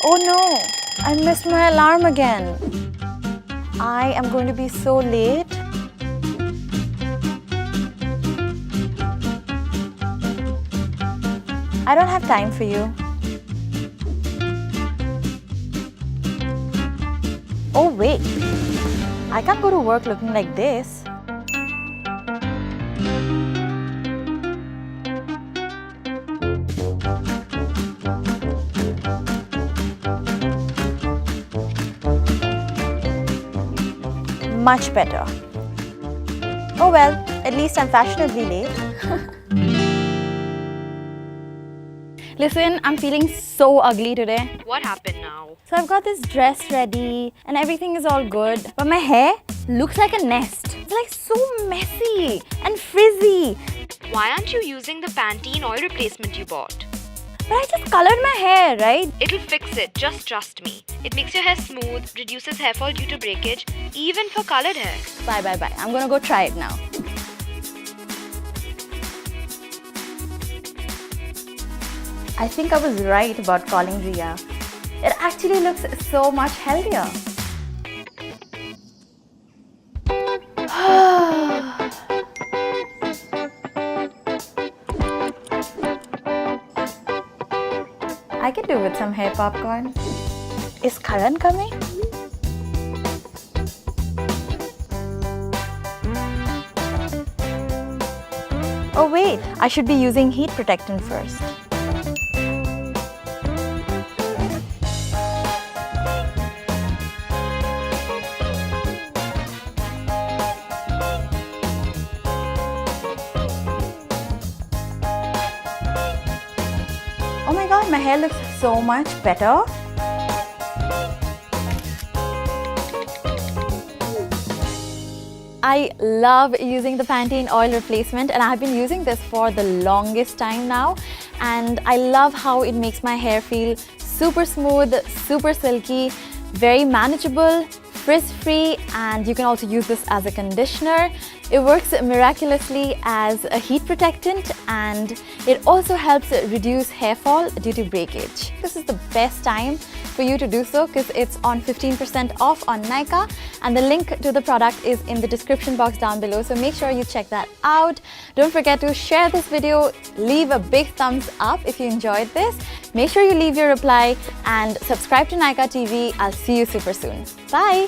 Oh no, I missed my alarm again. I am going to be so late. I don't have time for you. Oh wait, I can't go to work looking like this. Much better. Oh well, at least I'm fashionably late. Listen, I'm feeling so ugly today. What happened now? So I've got this dress ready and everything is all good, but my hair looks like a nest. It's like so messy and frizzy. Why aren't you using the Pantene oil replacement you bought? But I just colored my hair, right? It'll fix it, just trust me. It makes your hair smooth, reduces hair fall due to breakage, even for colored hair. Bye. I'm gonna go try it now. I think I was right about calling Ria. It actually looks so much healthier. I could do with some hair popcorn. Is Karan coming? Oh wait, I should be using heat protectant first. Oh my god, my hair looks so much better. I love using the Pantene oil replacement and I've been using this for the longest time now, and I love how it makes my hair feel super smooth, super silky, very manageable, frizz-free, and you can also use this as a conditioner. It works miraculously as a heat protectant and it also helps reduce hair fall due to breakage. This is the best time for you to do so because it's on 15% off on Nykaa, and the link to the product is in the description box down below, so make sure you check that out. Don't forget to share this video, leave a big thumbs up if you enjoyed this. Make sure you leave your reply and subscribe to Nykaa TV. I'll see you super soon. Bye!